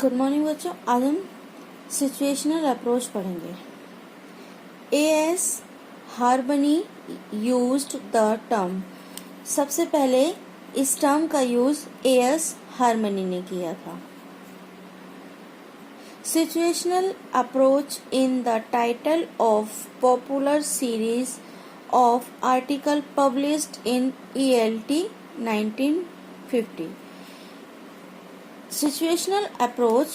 Good morning बच्चों। आज हम सिचुएशनल अप्रोच पढ़ेंगे। A.S. हार्बनी यूज्ड द टर्म। सबसे पहले इस टर्म का यूज A.S. हार्मनी ने किया था। Situational approach in the title of popular series of article published in ELT 1950। Situational approach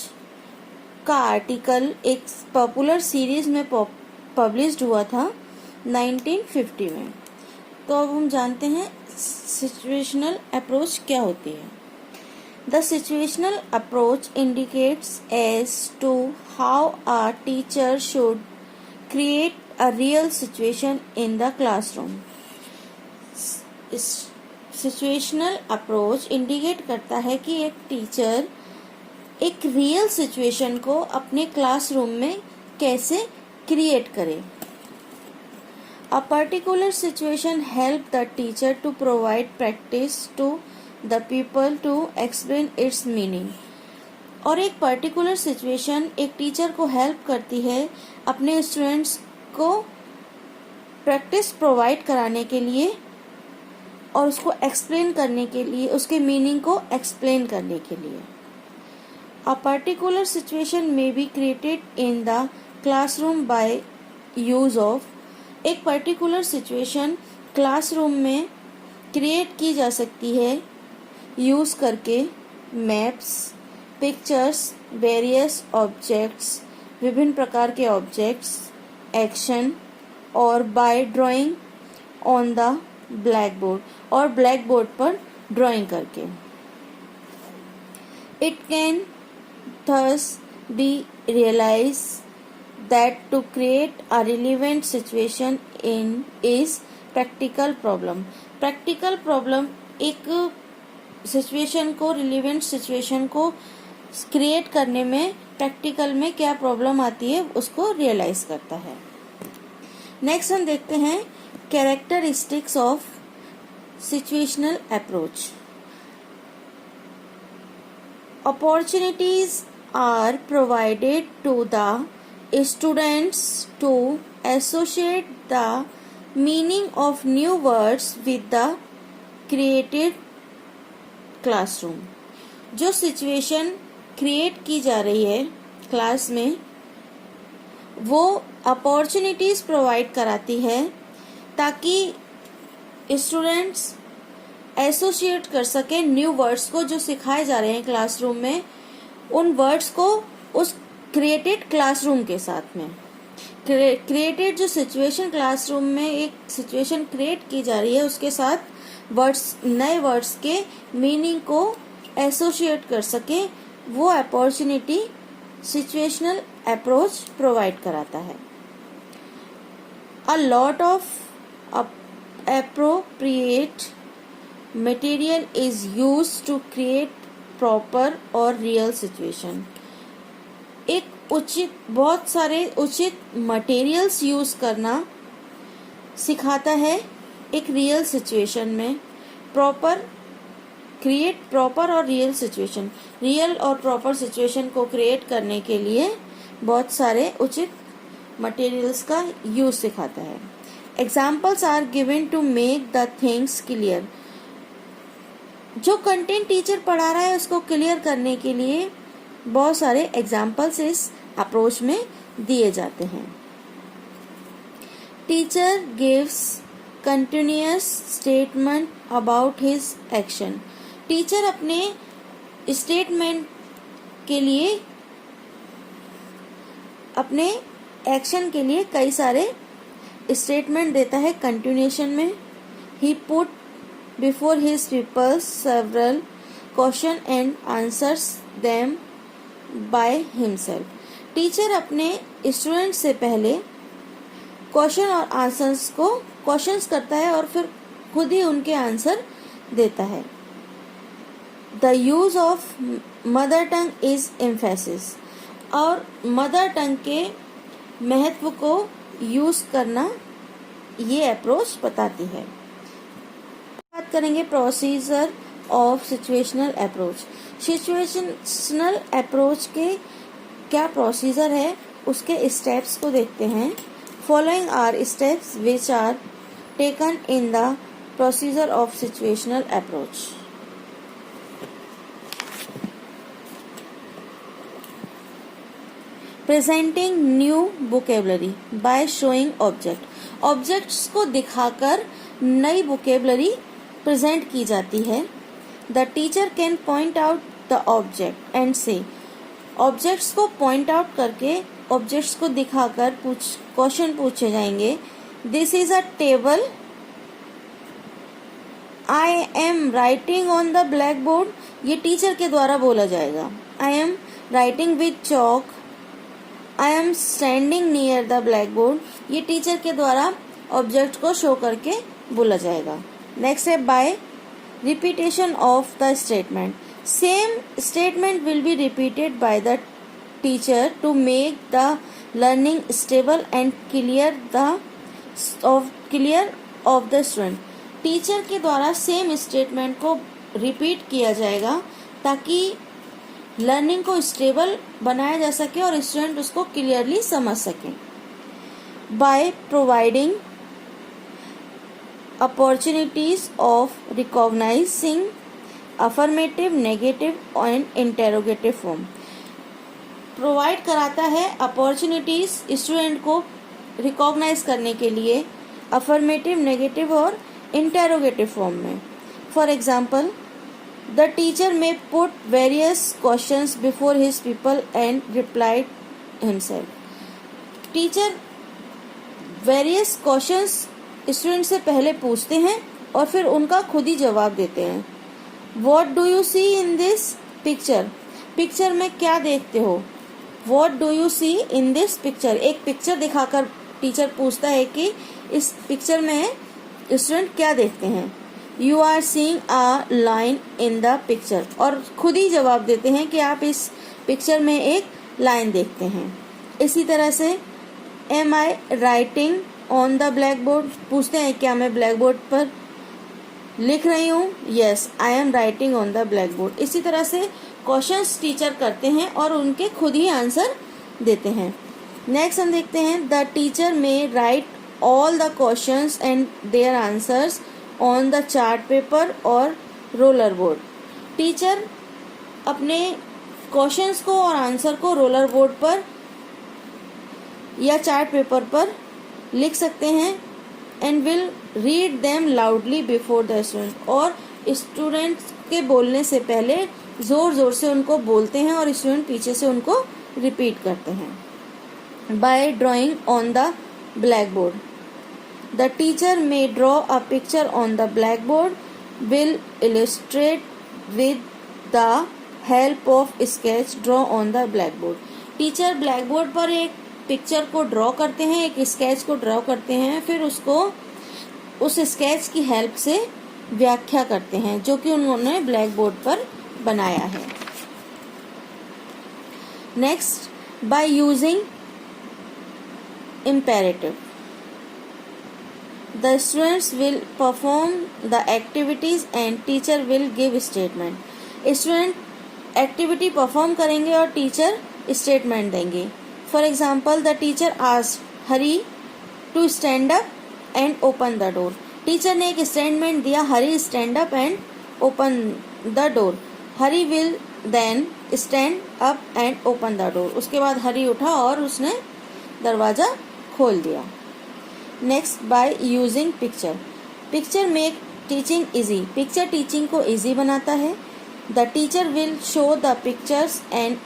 का आर्टिकल एक पॉपुलर सीरीज में पब्लिश्ड हुआ था 1950 में। तो अब हम जानते हैं सिचुएशनल अप्रोच क्या होती है। The situational approach indicates as to how a teacher should create a real situation in the classroom. Situational approach indicate करता है कि एक टीचर एक रियल सिचुएशन को अपने क्लासरूम में कैसे क्रिएट करे। A particular situation help the teacher to provide practice to the people to explain its meaning. और एक पर्टिकुलर सिचुएशन एक टीचर को हेल्प करती है अपने स्टूडेंट्स को प्रैक्टिस प्रोवाइड कराने के लिए और उसको एक्सप्लेन करने के लिए, उसके मीनिंग को एक्सप्लेन करने के लिए। अ पर्टिकुलर सिचुएशन में be created in the classroom by use of. एक पर्टिकुलर सिचुएशन क्लासरूम में क्रिएट की जा सकती है यूज करके मैप्स, पिक्चर्स, वेरियस ऑब्जेक्ट्स, विभिन्न प्रकार के ऑब्जेक्ट्स, एक्शन, और by drawing on the black board, और ब्लैक बोर्ड पर ड्राइंग करके। It can thus be realized that to create a relevant situation in is practical problem। practical problem एक situation को, relevant situation को create करने में practical में क्या प्रॉब्लम आती है उसको रियलाइज करता है। नेक्स्ट हम देखते हैं characteristics of situational approach. Opportunities are provided to the students to associate the meaning of new words with the created classroom। जो सिचुएशन क्रिएट की जा रही है क्लास में वो अपॉर्चुनिटीज प्रोवाइड कराती है ताकि स्टूडेंट्स एसोसिएट कर सके न्यू वर्ड्स को जो सिखाए जा रहे हैं क्लासरूम में, उन वर्ड्स को उस क्रिएटेड क्लासरूम के साथ में। क्रिएटेड जो सिचुएशन क्लासरूम में एक सिचुएशन क्रिएट की जा रही है उसके साथ वर्ड्स, नए वर्ड्स के मीनिंग को एसोसिएट कर सके, वो अपॉर्चुनिटी सिचुएशनल अप्रोच प्रोवाइड कराता है। A lot of appropriate material is used to create proper और real situation। एक उचित, बहुत सारे उचित मटेरियल्स यूज करना सिखाता है एक रियल सिचुएशन में। प्रॉपर और रियल सिचुएशन, रियल और प्रॉपर सिचुएशन को क्रिएट करने के लिए बहुत सारे उचित मटेरियल्स का यूज सिखाता है। Examples are given to make the things clear. जो कंटेंट टीचर पढ़ा रहा है उसको क्लियर करने के लिए बहुत सारे एग्जाम्पल्स इस अप्रोच में दिए जाते हैं। Teacher gives continuous statement about his action. Teacher अपने स्टेटमेंट के लिए, अपने एक्शन के लिए कई सारे स्टेटमेंट देता है कंटिन्यूएशन में। He put before his people several question and answers them by himself. Teacher अपने स्टूडेंट से पहले क्वेश्चन और आंसर्स को क्वेश्चंस करता है और फिर खुद ही उनके आंसर देता है। The use of mother tongue is emphasis. और मदर टंग के महत्व को यूज करना ये अप्रोच बताती है। बात करेंगे procedure of situational approach. Situational approach के क्या प्रोसीजर है उसके स्टेप्स को देखते हैं। Following are steps which are taken in the procedure of situational approach. Presenting new vocabulary by showing object. Objects को दिखाकर नई वोकेबलरी प्रेजेंट की जाती है। The teacher can point out the object and say. Objects को point out करके objects को दिखाकर क्वेश्चन पूछे जाएंगे। This is a table. I am writing on the black board. ये टीचर के द्वारा बोला जाएगा। I am writing with chalk. I am standing near the black board. ये टीचर के द्वारा ऑब्जेक्ट को शो करके बोला जाएगा। नेक्स्ट है by repetition of the statement. Same statement will be repeated by the teacher to make the learning stable and clear of the student. Teacher के द्वारा सेम स्टेटमेंट को रिपीट किया जाएगा ताकि लर्निंग को स्टेबल बनाया जा सके और स्टूडेंट उसको क्लियरली समझ सकें। By providing opportunities of recognising affirmative, negative and interrogative form. Provide कराता है अपॉर्चुनिटीज स्टूडेंट को रिकॉग्नाइज करने के लिए अफर्मेटिव, नेगेटिव और इंटेरोगेटिव फॉर्म में। For example, the teacher may put various questions before his people and reply himself. Teacher various questions student से पहले पूछते हैं और फिर उनका खुद ही जवाब देते हैं। What do you see in this picture? Picture में क्या देखते हो? What do you see in this picture? एक पिक्चर दिखाकर टीचर पूछता है कि इस पिक्चर में स्टूडेंट क्या देखते हैं। You are seeing a line in the picture. और खुद ही जवाब देते हैं कि आप इस पिक्चर में एक लाइन देखते हैं। इसी तरह से Am I writing on the blackboard? पूछते हैं क्या मैं ब्लैक बोर्ड पर लिख रही हूँ। Yes, I am writing on the blackboard. इसी तरह से क्वेश्चंस टीचर करते हैं और उनके खुद ही आंसर देते हैं। नेक्स्ट हम देखते हैं द टीचर में right all the questions and their answers on the chart paper और रोलर बोर्ड। टीचर अपने क्वेश्चंस को और आंसर को रोलर बोर्ड पर या चार्ट पेपर पर लिख सकते हैं and will read them loudly before the student. और स्टूडेंट्स के बोलने से पहले ज़ोर ज़ोर से उनको बोलते हैं और स्टूडेंट पीछे से उनको रिपीट करते हैं। By drawing on the black board, the teacher may draw a picture on the blackboard, will illustrate with the help of sketch draw on the blackboard. Teacher blackboard पर एक पिक्चर को draw करते हैं, एक sketch को draw करते हैं, फिर उसको उस स्केच की हेल्प से व्याख्या करते हैं जो कि उन्होंने ब्लैकबोर्ड पर बनाया है। Next, by using imperative, the students will perform the activities and teacher will give statement. Student activity perform करेंगे और टीचर स्टेटमेंट देंगे। For example, the teacher asked Hari to stand up and open the door. Teacher ने एक statement दिया, Hari stand up and open the door. Hari will then stand up and open the door. उसके बाद हरी उठा और उसने दरवाज़ा खोल दिया। Next, by using picture, picture make teaching easy. Picture teaching को इजी बनाता है। The teacher will show the pictures and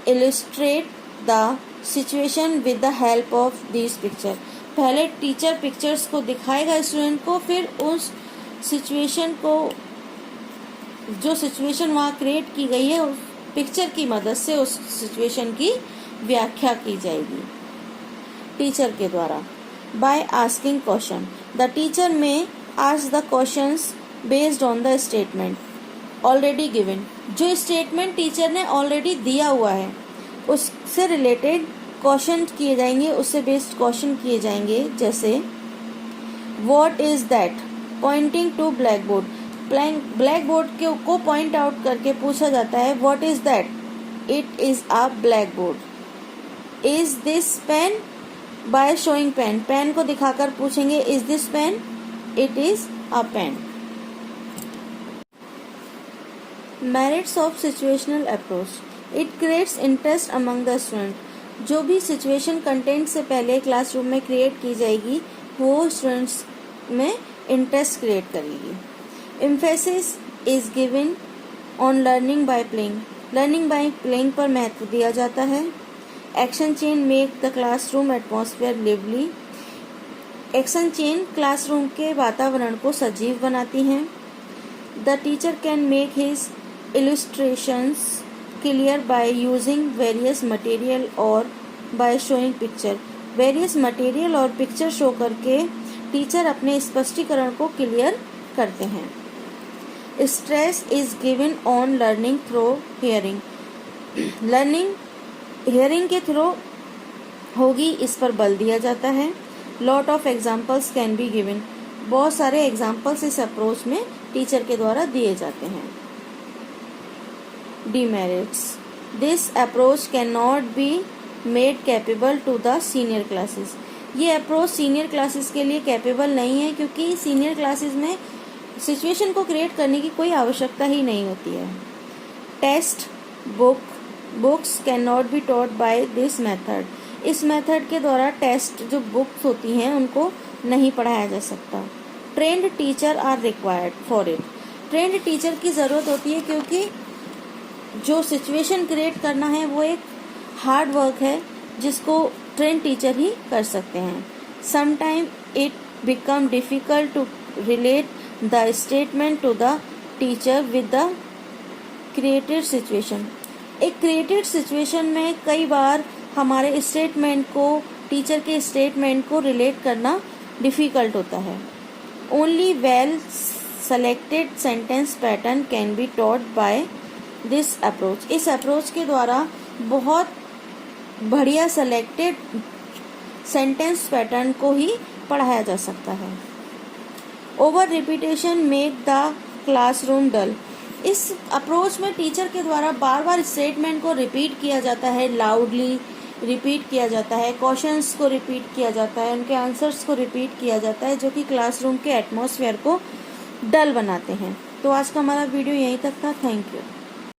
illustrate the situation with the help of this picture. पहले टीचर पिक्चर्स को दिखाएगा स्टूडेंट को, फिर उस सिचुएशन को, जो सिचुएशन वहाँ क्रिएट की गई है, उस पिक्चर की मदद से उस सिचुएशन की व्याख्या की जाएगी टीचर के द्वारा। By asking question, the teacher may ask the questions based on the statement already given. जो स्टेटमेंट टीचर ने ऑलरेडी दिया हुआ है उससे रिलेटेड क्वेश्चन किए जाएंगे, उससे बेस्ड क्वेश्चन किए जाएंगे। जैसे What is that? Pointing to blackboard. Black board को पॉइंट आउट करके पूछा जाता है what is that, it is a black board. Is this pen, by showing pen, pen को दिखाकर पूछेंगे is this pen, it is a pen. Merits of situational approach, it creates interest among the student. जो भी situation content से पहले classroom में create की जाएगी वो स्टूडेंट्स में इंटरेस्ट क्रिएट करेगी। Emphasis is given on learning by playing, learning by playing पर महत्व दिया जाता है। Action chain make the classroom atmosphere lively, action chain classroom के वातावरण को सजीव बनाती हैं। The teacher can make his illustrations clear by using various material और by showing picture, various material और picture शो करके टीचर अपने स्पष्टीकरण को क्लियर करते हैं। Stress is given on learning through hearing, learning hearing के थ्रू होगी इस पर बल दिया जाता है। Lot of examples can be given, बहुत सारे एग्जाम्पल्स इस अप्रोच में टीचर के द्वारा दिए जाते हैं। Demerits, this approach cannot be made capable to the senior classes, ये अप्रोच सीनियर क्लासेस के लिए कैपेबल नहीं है क्योंकि सीनियर क्लासेस में सिचुएशन को क्रिएट करने की कोई आवश्यकता ही नहीं होती है। Text books can not be taught by this method, इस मेथड के द्वारा टेस्ट जो बुक्स होती हैं उनको नहीं पढ़ाया जा सकता। Trained teacher are required for it, trained teacher की ज़रूरत होती है क्योंकि जो सिचुएशन क्रिएट करना है वो एक हार्ड वर्क है जिसको ट्रेन टीचर ही कर सकते हैं। Sometime it become difficult to relate the statement to the teacher with the created situation, एक क्रिएटेड सिचुएशन में कई बार हमारे स्टेटमेंट को टीचर के स्टेटमेंट को रिलेट करना डिफिकल्ट होता है। Only well selected sentence pattern can be taught by this approach, इस अप्रोच के द्वारा बहुत बढ़िया सेलेक्टेड सेंटेंस पैटर्न को ही पढ़ाया जा सकता है। Over repetition make the classroom dull, इस अप्रोच में टीचर के द्वारा बार बार स्टेटमेंट को रिपीट किया जाता है, लाउडली रिपीट किया जाता है, क्वेश्चंस को रिपीट किया जाता है, उनके आंसर्स को रिपीट किया जाता है जो कि क्लासरूम के एटमॉस्फेयर को डल बनाते हैं। तो आज का हमारा वीडियो यहीं तक था। Thank you.